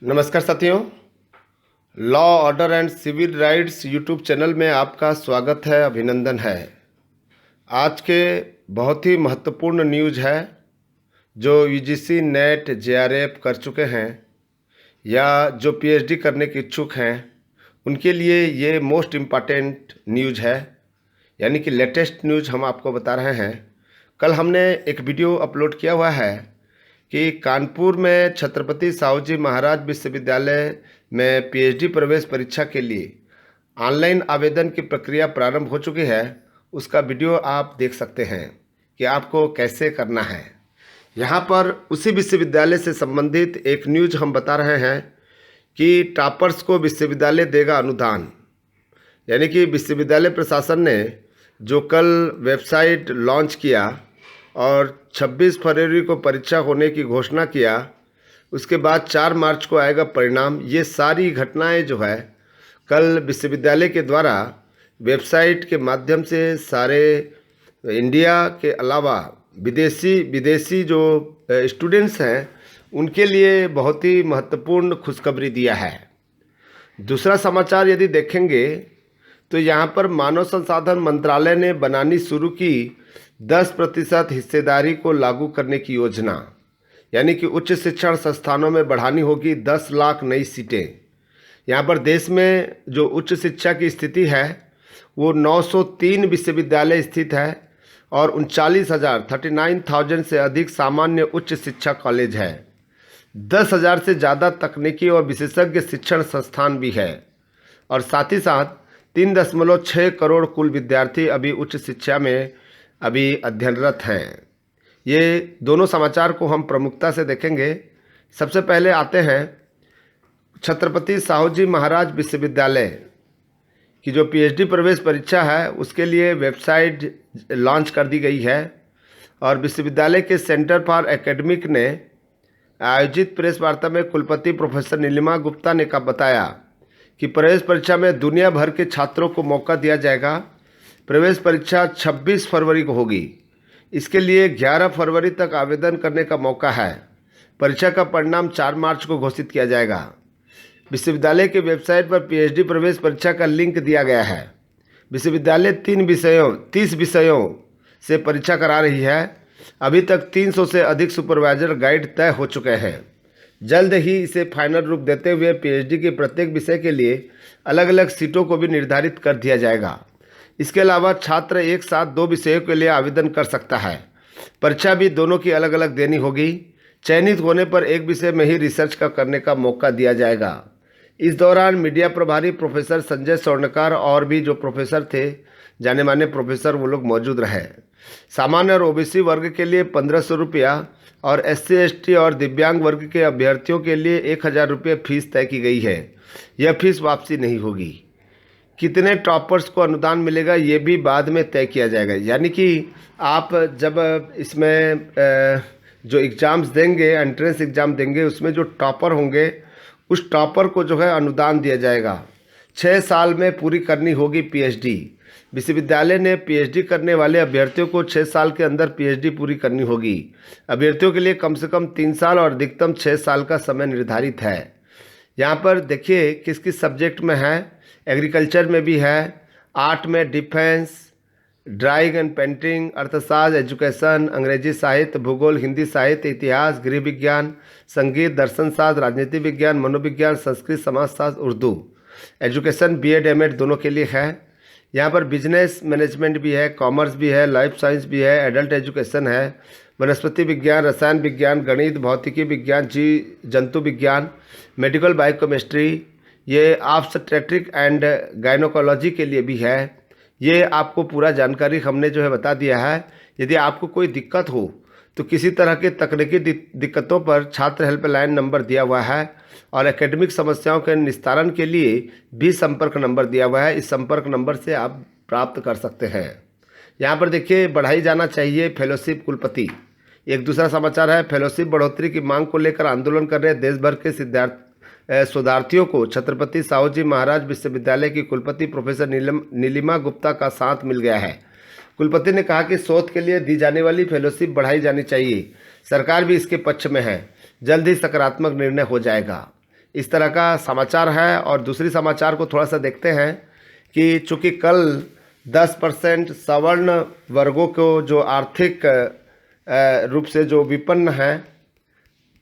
नमस्कार साथियों। Law order and civil rights YouTube channel में आपका स्वागत है, अभिनंदन है। आज के बहुत ही महत्वपूर्ण न्यूज़ है जो यूजीसी नेट जेआरएफ कर चुके हैं या जो पीएचडी करने के इच्छुक हैं उनके लिए ये मोस्ट इम्पॉर्टेंट न्यूज़ है, यानी कि लेटेस्ट न्यूज़ हम आपको बता रहे हैं। कल हमने एक वीडियो अपलोड किया हुआ है कि कानपुर में छत्रपति साहूजी महाराज विश्वविद्यालय में पीएचडी प्रवेश परीक्षा के लिए ऑनलाइन आवेदन की प्रक्रिया प्रारंभ हो चुकी है। उसका वीडियो आप देख सकते हैं कि आपको कैसे करना है। यहाँ पर उसी विश्वविद्यालय से संबंधित एक न्यूज़ हम बता रहे हैं कि टॉपर्स को विश्वविद्यालय देगा अनुदान, यानी कि विश्वविद्यालय प्रशासन ने जो कल वेबसाइट लॉन्च किया और 26 फरवरी को परीक्षा होने की घोषणा किया, उसके बाद 4 मार्च को आएगा परिणाम। ये सारी घटनाएं जो है कल विश्वविद्यालय के द्वारा वेबसाइट के माध्यम से सारे इंडिया के अलावा विदेशी जो स्टूडेंट्स हैं उनके लिए बहुत ही महत्वपूर्ण खुशखबरी दिया है। दूसरा समाचार यदि देखेंगे तो यहाँ पर मानव संसाधन मंत्रालय ने बनानी शुरू की 10% हिस्सेदारी को लागू करने की योजना, यानी कि उच्च शिक्षण संस्थानों में बढ़ानी होगी 10 लाख नई सीटें। यहाँ पर देश में जो उच्च शिक्षा की स्थिति है वो 903 विश्वविद्यालय स्थित है और 39,000 से अधिक सामान्य उच्च शिक्षा कॉलेज है। 10,000 से ज़्यादा तकनीकी और विशेषज्ञ शिक्षण संस्थान भी है और साथ ही साथ 3.6 करोड़ कुल विद्यार्थी अभी उच्च शिक्षा में अभी अध्ययनरत हैं। ये दोनों समाचार को हम प्रमुखता से देखेंगे। सबसे पहले आते हैं छत्रपति साहूजी महाराज विश्वविद्यालय की जो पीएचडी प्रवेश परीक्षा है उसके लिए वेबसाइट लॉन्च कर दी गई है और विश्वविद्यालय के सेंटर फॉर एकेडमिक ने आयोजित प्रेस वार्ता में कुलपति प्रोफेसर नीलिमा गुप्ता ने बताया कि प्रवेश परीक्षा में दुनिया भर के छात्रों को मौका दिया जाएगा। प्रवेश परीक्षा 26 फरवरी को होगी। इसके लिए 11 फरवरी तक आवेदन करने का मौका है। परीक्षा का परिणाम 4 मार्च को घोषित किया जाएगा। विश्वविद्यालय के वेबसाइट पर पीएचडी प्रवेश परीक्षा का लिंक दिया गया है। विश्वविद्यालय 30 विषयों से परीक्षा करा रही है। अभी तक 300 से अधिक सुपरवाइजर गाइड तय हो चुके हैं। जल्द ही इसे फाइनल रूप देते हुए पीएचडी के प्रत्येक विषय के लिए अलग अलग सीटों को भी निर्धारित कर दिया जाएगा। इसके अलावा छात्र एक साथ 2 विषयों के लिए आवेदन कर सकता है। परीक्षा भी दोनों की अलग अलग देनी होगी। चयनित होने पर एक विषय में ही रिसर्च करने का मौका दिया जाएगा। इस दौरान मीडिया प्रभारी प्रोफेसर संजय स्वर्णकार और भी जो प्रोफेसर थे, जाने माने प्रोफेसर, वो लोग मौजूद रहे। सामान्य और ओबीसी वर्ग के लिए 1500 रुपया और SC ST और दिव्यांग वर्ग के अभ्यर्थियों के लिए 1000 रुपये फीस तय की गई है। यह फीस वापसी नहीं होगी। कितने टॉपर्स को अनुदान मिलेगा ये भी बाद में तय किया जाएगा, यानी कि आप जब इसमें जो एग्ज़ाम्स देंगे, एंट्रेंस एग्ज़ाम देंगे, उसमें जो टॉपर होंगे उस टॉपर को जो है अनुदान दिया जाएगा। 6 साल में पूरी करनी होगी पीएचडी। विश्वविद्यालय ने पीएचडी करने वाले अभ्यर्थियों को 6 साल के अंदर पीएचडी पूरी करनी होगी। अभ्यर्थियों के लिए कम से कम 3 साल और अधिकतम 6 साल का समय निर्धारित है। यहाँ पर देखिए किस किस सब्जेक्ट में है। एग्रीकल्चर में भी है, आर्ट में डिफेंस, ड्राइंग एंड पेंटिंग, अर्थशास्त्र, एजुकेशन, अंग्रेजी साहित्य, भूगोल, हिंदी साहित्य, इतिहास, गृह विज्ञान, संगीत, दर्शन शास्त्र, राजनीति विज्ञान, मनोविज्ञान, संस्कृत, समाजशास्त्र, उर्दू। एजुकेशन BEd MAd दोनों के लिए है। यहाँ पर बिजनेस मैनेजमेंट भी है, कॉमर्स भी है, लाइफ साइंस भी है, एडल्ट एजुकेशन है, वनस्पति विज्ञान, रसायन विज्ञान, गणित, भौतिकी विज्ञान, जंतु विज्ञान, मेडिकल बायोकेमिस्ट्री, ये ऑब्स्टेट्रिक एंड गायनोकोलॉजी के लिए भी है। ये आपको पूरा जानकारी हमने जो है बता दिया है। यदि आपको कोई दिक्कत हो तो किसी तरह के तकनीकी दिक्कतों पर छात्र हेल्पलाइन नंबर दिया हुआ है और एकेडमिक समस्याओं के निस्तारण के लिए भी संपर्क नंबर दिया हुआ है। इस संपर्क नंबर से आप प्राप्त कर सकते हैं। यहाँ पर देखिए, बढ़ाई जाना चाहिए फेलोशिप कुलपति। एक दूसरा समाचार है, फेलोशिप बढ़ोतरी की मांग को लेकर आंदोलन कर रहे देश भर के शोधार्थियों को छत्रपति साहूजी महाराज विश्वविद्यालय की कुलपति प्रोफेसर नीलिमा गुप्ता का साथ मिल गया है। कुलपति ने कहा कि शोध के लिए दी जाने वाली फेलोशिप बढ़ाई जानी चाहिए। सरकार भी इसके पक्ष में है। जल्द ही सकारात्मक निर्णय हो जाएगा। इस तरह का समाचार है। और दूसरी समाचार को थोड़ा सा देखते हैं कि चूँकि कल 10% सवर्ण वर्गों को जो आर्थिक रूप से जो विपन्न हैं,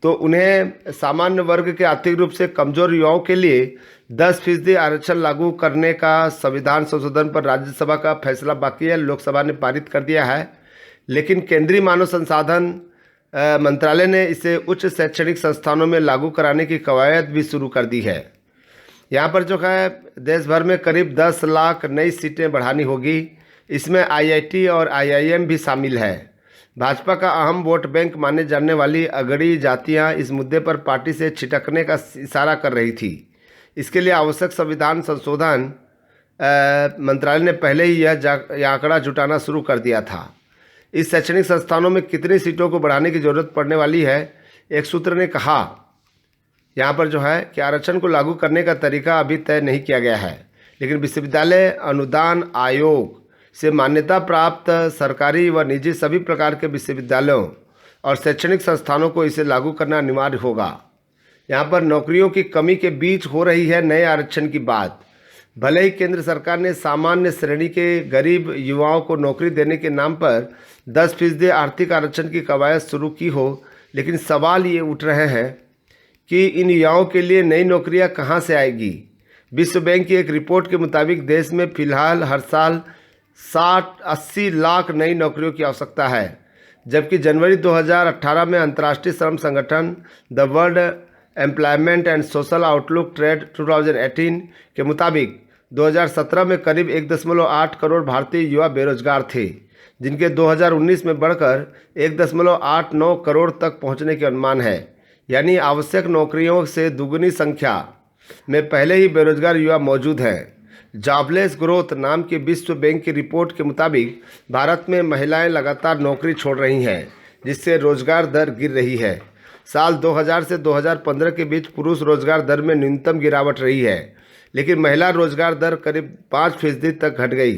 तो उन्हें सामान्य वर्ग के आर्थिक रूप से कमजोर युवाओं के लिए 10% आरक्षण लागू करने का संविधान संशोधन पर राज्यसभा का फैसला बाकी है। लोकसभा ने पारित कर दिया है, लेकिन केंद्रीय मानव संसाधन मंत्रालय ने इसे उच्च शैक्षणिक संस्थानों में लागू कराने की कवायद भी शुरू कर दी है। यहाँ पर जो है देश भर में करीब 10 लाख नई सीटें बढ़ानी होगी। इसमें आईआईटी और आईआईएम भी शामिल है। भाजपा का अहम वोट बैंक माने जाने वाली अगड़ी जातियां इस मुद्दे पर पार्टी से छिटकने का इशारा कर रही थी। इसके लिए आवश्यक संविधान संशोधन मंत्रालय ने पहले ही यह आंकड़ा जुटाना शुरू कर दिया था। इस शैक्षणिक संस्थानों में कितनी सीटों को बढ़ाने की जरूरत पड़ने वाली है, एक सूत्र ने कहा यहाँ पर जो है कि आरक्षण को लागू करने का तरीका अभी तय नहीं किया गया है, लेकिन विश्वविद्यालय अनुदान आयोग से मान्यता प्राप्त सरकारी व निजी सभी प्रकार के विश्वविद्यालयों और शैक्षणिक संस्थानों को इसे लागू करना अनिवार्य होगा। यहाँ पर नौकरियों की कमी के बीच हो रही है नए आरक्षण की बात। भले ही केंद्र सरकार ने सामान्य श्रेणी के गरीब युवाओं को नौकरी देने के नाम पर 10% आर्थिक आरक्षण की कवायद शुरू की हो, लेकिन सवाल ये उठ रहे हैं कि इन युवाओं के लिए नई नौकरियां कहां से आएगी। विश्व बैंक की एक रिपोर्ट के मुताबिक देश में फिलहाल हर साल 60-80 लाख नई नौकरियों की आवश्यकता है, जबकि जनवरी 2018 में अंतर्राष्ट्रीय श्रम संगठन the world employment and social outlook trade 2018 के मुताबिक 2017 में करीब 1.8 करोड़ भारतीय युवा बेरोजगार थे, जिनके 2019 में बढ़कर 1.89 करोड़ तक पहुंचने के अनुमान है। यानी आवश्यक नौकरियों से दुगुनी संख्या में पहले ही बेरोजगार युवा मौजूद हैं। जॉबलेस ग्रोथ नाम की विश्व बैंक की रिपोर्ट के मुताबिक भारत में महिलाएं लगातार नौकरी छोड़ रही हैं, जिससे रोजगार दर गिर रही है। साल 2000 से 2015 के बीच पुरुष रोजगार दर में न्यूनतम गिरावट रही है, लेकिन महिला रोजगार दर करीब 5% तक घट गई।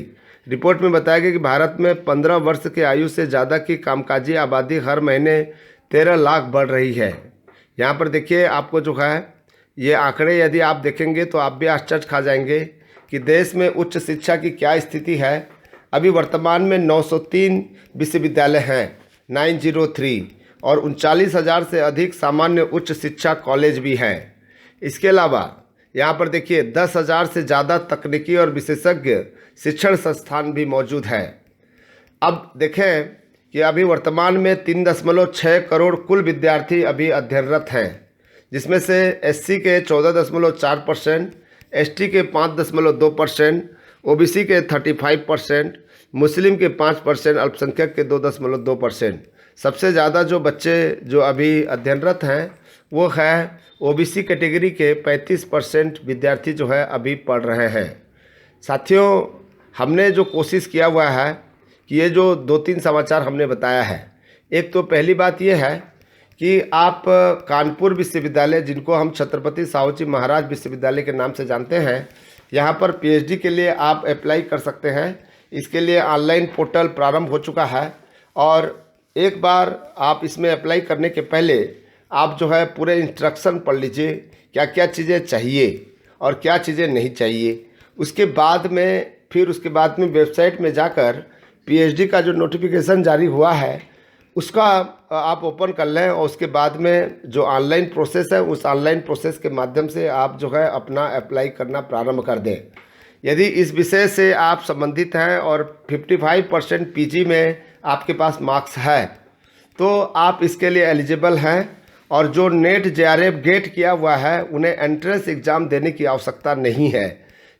रिपोर्ट में बताया गया कि भारत में 15 वर्ष के आयु से ज़्यादा की कामकाजी आबादी हर महीने 13 लाख बढ़ रही है। यहाँ पर देखिए, आपको जो है ये आंकड़े यदि आप देखेंगे तो आप भी आश्चर्य खा जाएंगे कि देश में उच्च शिक्षा की क्या स्थिति है। अभी वर्तमान में 903 विश्वविद्यालय हैं, 903, और 39,000 से अधिक सामान्य उच्च शिक्षा कॉलेज भी हैं। इसके अलावा यहाँ पर देखिए 10,000 से ज़्यादा तकनीकी और विशेषज्ञ शिक्षण संस्थान भी मौजूद हैं। अब देखें कि अभी वर्तमान में 3.6 करोड़ कुल विद्यार्थी अभी अध्ययनरत हैं, जिसमें से एससी के 14.4%, एसटी के 5.2%, ओबीसी के 35%, मुस्लिम के 5%, अल्पसंख्यक के 2.2%। सबसे ज़्यादा जो बच्चे जो अभी अध्ययनरत हैं वो है ओबीसी कैटेगरी के 35% विद्यार्थी जो है अभी पढ़ रहे हैं। साथियों, हमने जो कोशिश किया हुआ है कि ये जो 2-3 समाचार हमने बताया है, एक तो पहली बात ये है कि आप कानपुर विश्वविद्यालय, जिनको हम छत्रपति साहूजी महाराज विश्वविद्यालय के नाम से जानते हैं, यहाँ पर पीएचडी के लिए आप अप्लाई कर सकते हैं। इसके लिए ऑनलाइन पोर्टल प्रारंभ हो चुका है, और एक बार आप इसमें अप्लाई करने के पहले आप जो है पूरे इंस्ट्रक्शन पढ़ लीजिए, क्या क्या चीज़ें चाहिए और क्या चीज़ें नहीं चाहिए। उसके बाद में वेबसाइट में जाकर पीएचडी का जो नोटिफिकेशन जारी हुआ है उसका आप ओपन कर लें, और उसके बाद में जो ऑनलाइन प्रोसेस है उस ऑनलाइन प्रोसेस के माध्यम से आप जो है अपना अप्लाई करना प्रारंभ कर दें। यदि इस विषय से आप संबंधित हैं और 55% पीजी में आपके पास मार्क्स है तो आप इसके लिए एलिजिबल हैं, और जो नेट जेआरएफ गेट किया हुआ है उन्हें एंट्रेंस एग्ज़ाम देने की आवश्यकता नहीं है।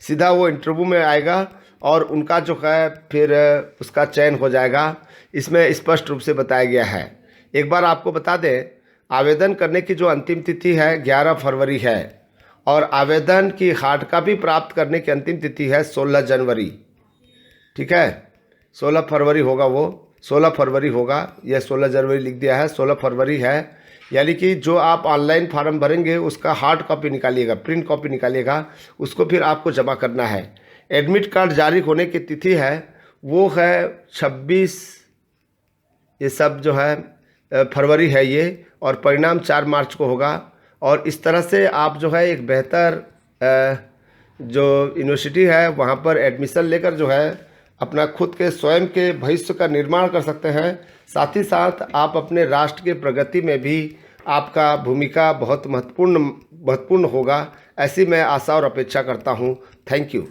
सीधा वो इंटरव्यू में आएगा और उनका जो है फिर उसका चयन हो जाएगा। इसमें स्पष्ट रूप से बताया गया है। एक बार आपको बता दें, आवेदन करने की जो अंतिम तिथि है 11 फरवरी है, और आवेदन की हार्ड कॉपी प्राप्त करने की अंतिम तिथि है 16 जनवरी। ठीक है, 16 फरवरी होगा, वो 16 फरवरी होगा, यह 16 जनवरी लिख दिया है, 16 फरवरी है। यानी कि जो आप ऑनलाइन फार्म भरेंगे उसका हार्ड कॉपी निकालिएगा, प्रिंट कॉपी निकालिएगा, उसको फिर आपको जमा करना है। एडमिट कार्ड जारी होने की तिथि है वो है 26, ये सब जो है फरवरी है ये, और परिणाम 4 मार्च को होगा। और इस तरह से आप जो है एक बेहतर जो यूनिवर्सिटी है वहाँ पर एडमिशन लेकर जो है अपना खुद के स्वयं के भविष्य का निर्माण कर सकते हैं। साथ ही साथ आप अपने राष्ट्र की प्रगति में भी आपका भूमिका बहुत महत्वपूर्ण होगा, ऐसी मैं आशा और अपेक्षा करता हूँ। Thank you.